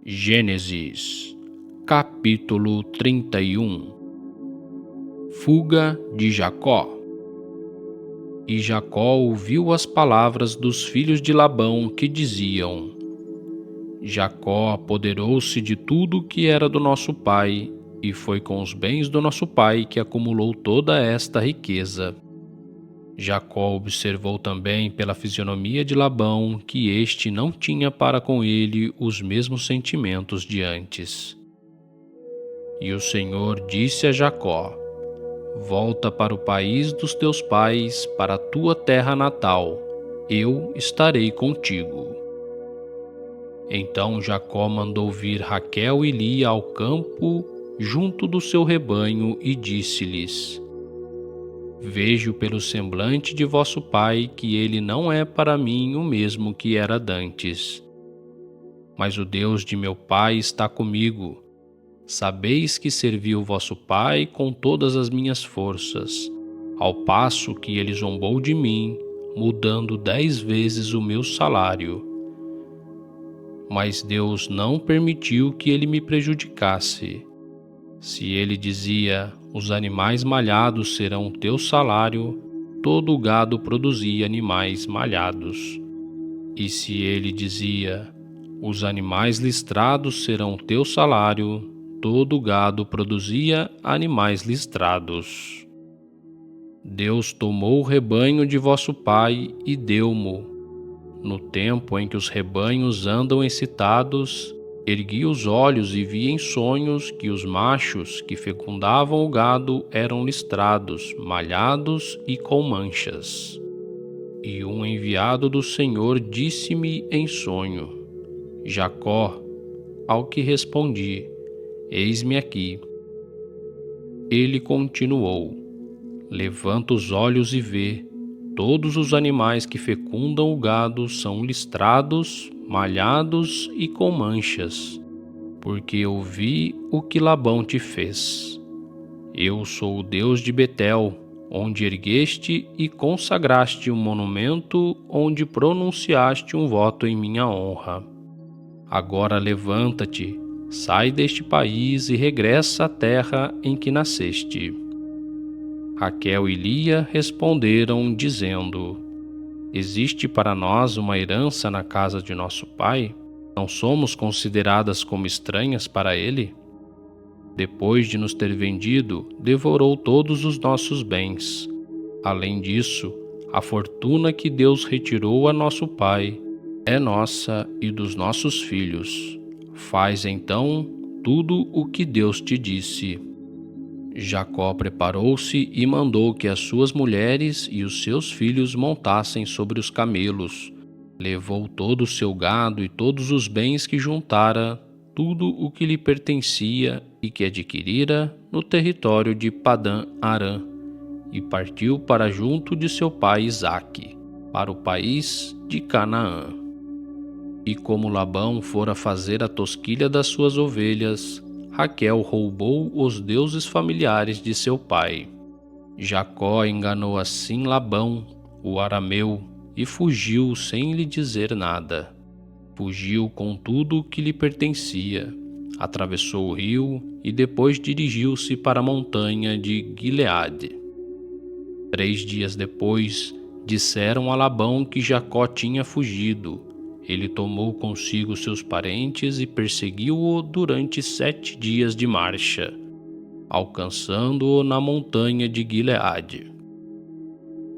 Gênesis, capítulo 31. Fuga de Jacó. E Jacó ouviu as palavras dos filhos de Labão que diziam: Jacó apoderou-se de tudo que era do nosso pai, e foi com os bens do nosso pai que acumulou toda esta riqueza. Jacó observou também pela fisionomia de Labão que este não tinha para com ele os mesmos sentimentos de antes. E o Senhor disse a Jacó: Volta para o país dos teus pais, para a tua terra natal. Eu estarei contigo. Então Jacó mandou vir Raquel e Lia ao campo junto do seu rebanho e disse-lhes: Vejo pelo semblante de vosso pai que ele não é para mim o mesmo que era dantes. Mas o Deus de meu pai está comigo. Sabeis que servi o vosso pai com todas as minhas forças, ao passo que ele zombou de mim, mudando 10 vezes o meu salário. Mas Deus não permitiu que ele me prejudicasse. Se ele dizia: os animais malhados serão o teu salário, todo o gado produzia animais malhados. E se ele dizia: os animais listrados serão o teu salário, todo o gado produzia animais listrados. Deus tomou o rebanho de vosso pai e deu-mo. No tempo em que os rebanhos andam excitados, ergui os olhos e vi em sonhos que os machos que fecundavam o gado eram listrados, malhados e com manchas. E um enviado do Senhor disse-me em sonho: Jacó. Ao que respondi: Eis-me aqui. Ele continuou: Levanta os olhos e vê. Todos os animais que fecundam o gado são listrados, malhados e com manchas, porque eu vi o que Labão te fez. Eu sou o Deus de Betel, onde ergueste e consagraste um monumento, onde pronunciaste um voto em minha honra. Agora levanta-te, sai deste país e regressa à terra em que nasceste. Raquel e Lia responderam, dizendo: Existe para nós uma herança na casa de nosso pai? Não somos consideradas como estranhas para ele? Depois de nos ter vendido, devorou todos os nossos bens. Além disso, a fortuna que Deus retirou a nosso pai é nossa e dos nossos filhos. Faz então tudo o que Deus te disse. Jacó preparou-se e mandou que as suas mulheres e os seus filhos montassem sobre os camelos. Levou todo o seu gado e todos os bens que juntara, tudo o que lhe pertencia e que adquirira no território de Padã-Arã, e partiu para junto de seu pai Isaque, para o país de Canaã. E como Labão fora fazer a tosquilha das suas ovelhas, Raquel roubou os deuses familiares de seu pai. Jacó enganou assim Labão, o arameu, e fugiu sem lhe dizer nada. Fugiu com tudo o que lhe pertencia, atravessou o rio e depois dirigiu-se para a montanha de Gileade. 3 dias depois, disseram a Labão que Jacó tinha fugido. Ele tomou consigo seus parentes e perseguiu-o durante 7 dias de marcha, alcançando-o na montanha de Gileade.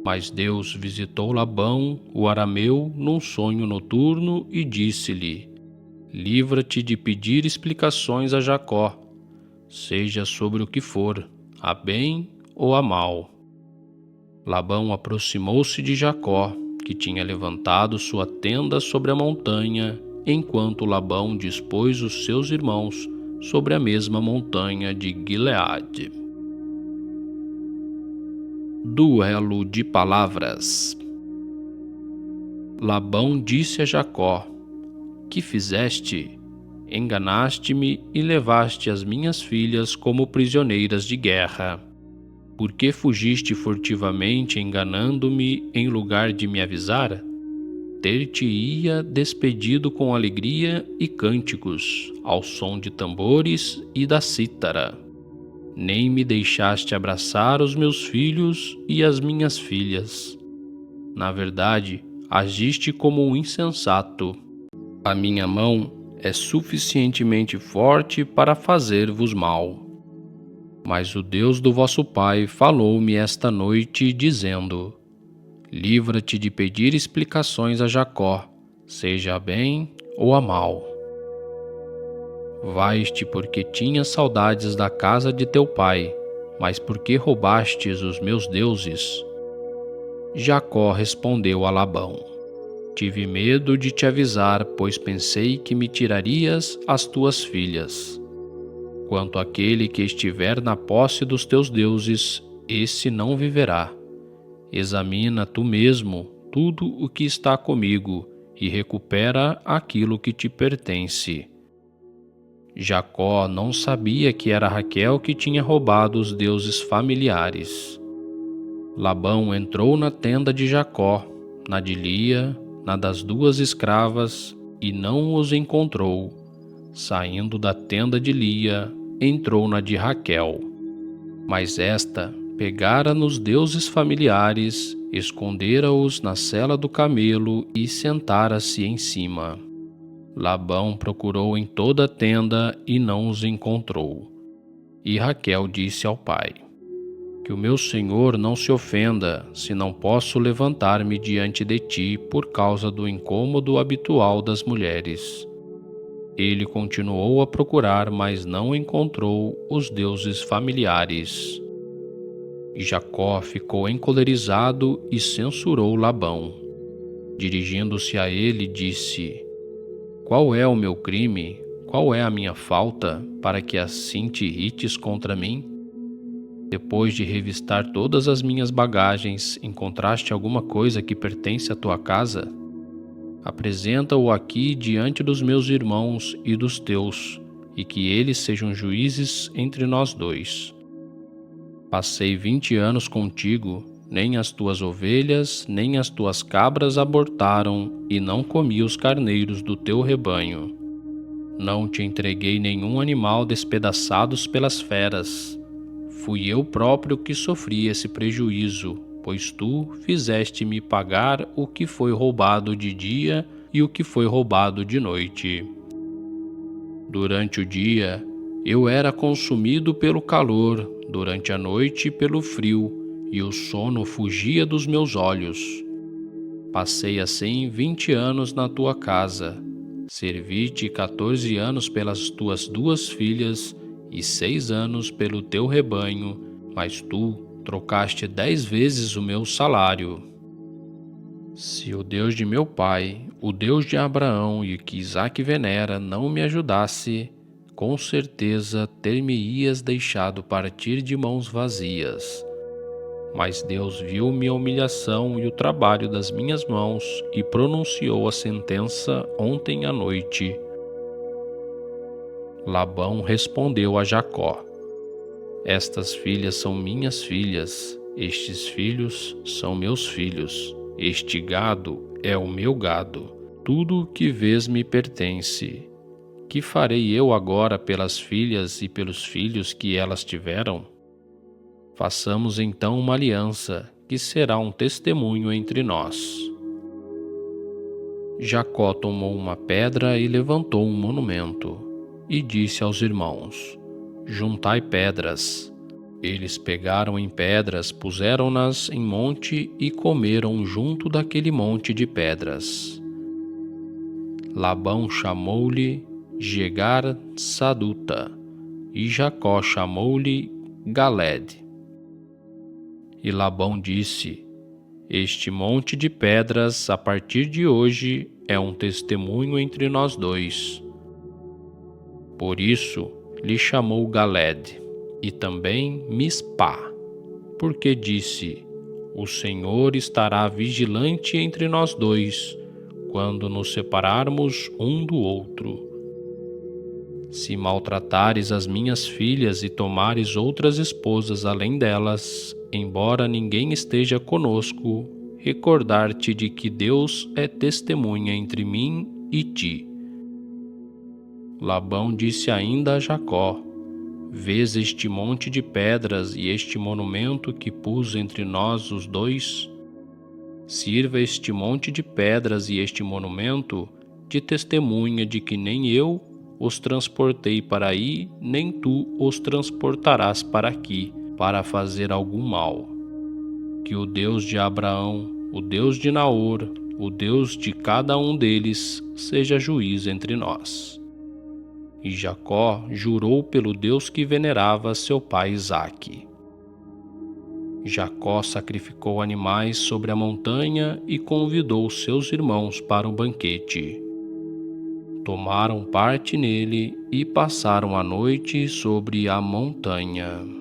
Mas Deus visitou Labão, o arameu, num sonho noturno e disse-lhe: Livra-te de pedir explicações a Jacó, seja sobre o que for, a bem ou a mal. Labão aproximou-se de Jacó, que tinha levantado sua tenda sobre a montanha, enquanto Labão dispôs os seus irmãos sobre a mesma montanha de Gileade. Duelo de palavras. Labão disse a Jacó: Que fizeste? Enganaste-me e levaste as minhas filhas como prisioneiras de guerra. Por que fugiste furtivamente enganando-me em lugar de me avisar? ter-te-ia despedido com alegria e cânticos, ao som de tambores e da cítara. Nem me deixaste abraçar os meus filhos e as minhas filhas. Na verdade, agiste como um insensato. A minha mão é suficientemente forte para fazer-vos mal. Mas o Deus do vosso pai falou-me esta noite, dizendo: livra-te de pedir explicações a Jacó, seja a bem ou a mal. Vais-te porque tinhas saudades da casa de teu pai, mas porque roubastes os meus deuses. Jacó respondeu a Labão: tive medo de te avisar, pois pensei que me tirarias as tuas filhas. Quanto àquele que estiver na posse dos teus deuses, esse não viverá. Examina tu mesmo tudo o que está comigo e recupera aquilo que te pertence. Jacó não sabia que era Raquel que tinha roubado os deuses familiares. Labão entrou na tenda de Jacó, na de Lia, na das duas escravas, e não os encontrou. Saindo da tenda de Lia, entrou na de Raquel. Mas esta pegara nos deuses familiares, escondera-os na sela do camelo e sentara-se em cima. Labão procurou em toda a tenda e não os encontrou. E Raquel disse ao pai: que o meu senhor não se ofenda, se não posso levantar-me diante de ti por causa do incômodo habitual das mulheres. Ele continuou a procurar, mas não encontrou os deuses familiares. Jacó ficou encolerizado e censurou Labão. Dirigindo-se a ele, disse: qual é o meu crime? Qual é a minha falta, para que assim te irrites contra mim? Depois de revistar todas as minhas bagagens, encontraste alguma coisa que pertence à tua casa? Apresenta-o aqui diante dos meus irmãos e dos teus, e que eles sejam juízes entre nós dois. Passei 20 anos contigo, nem as tuas ovelhas, nem as tuas cabras abortaram, e não comi os carneiros do teu rebanho. Não te entreguei nenhum animal despedaçados pelas feras. Fui eu próprio que sofri esse prejuízo, pois tu fizeste-me pagar o que foi roubado de dia e o que foi roubado de noite. Durante o dia, eu era consumido pelo calor, durante a noite pelo frio, e o sono fugia dos meus olhos. Passei assim 20 anos na tua casa, servi-te 14 anos pelas tuas 2 filhas e 6 anos pelo teu rebanho, mas tu trocaste 10 vezes o meu salário. Se o Deus de meu pai, o Deus de Abraão e que Isaque venera, não me ajudasse, com certeza ter-me-ias deixado partir de mãos vazias. Mas Deus viu minha humilhação e o trabalho das minhas mãos e pronunciou a sentença ontem à noite. Labão respondeu a Jacó: estas filhas são minhas filhas, estes filhos são meus filhos, este gado é o meu gado, tudo o que vês me pertence. Que farei eu agora pelas filhas e pelos filhos que elas tiveram? Façamos então uma aliança, que será um testemunho entre nós. Jacó tomou uma pedra e levantou um monumento, e disse aos irmãos: juntai pedras. Eles pegaram em pedras, puseram-nas em monte e comeram junto daquele monte de pedras. Labão chamou-lhe Jegar Saduta, e Jacó chamou-lhe Galede. E Labão disse: este monte de pedras, a partir de hoje, é um testemunho entre nós dois. Por isso, lhe chamou Galede, e também Mispá, porque disse: o Senhor estará vigilante entre nós dois, quando nos separarmos um do outro. Se maltratares as minhas filhas e tomares outras esposas além delas, embora ninguém esteja conosco, recordar-te de que Deus é testemunha entre mim e ti. Labão disse ainda a Jacó: Vês este monte de pedras e este monumento que pus entre nós os dois? Sirva este monte de pedras e este monumento de testemunha de que nem eu os transportei para aí, nem tu os transportarás para aqui, para fazer algum mal. Que o Deus de Abraão, o Deus de Naor, o Deus de cada um deles, seja juiz entre nós. E Jacó jurou pelo Deus que venerava seu pai Isaque. Jacó sacrificou animais sobre a montanha e convidou seus irmãos para o banquete. Tomaram parte nele e passaram a noite sobre a montanha.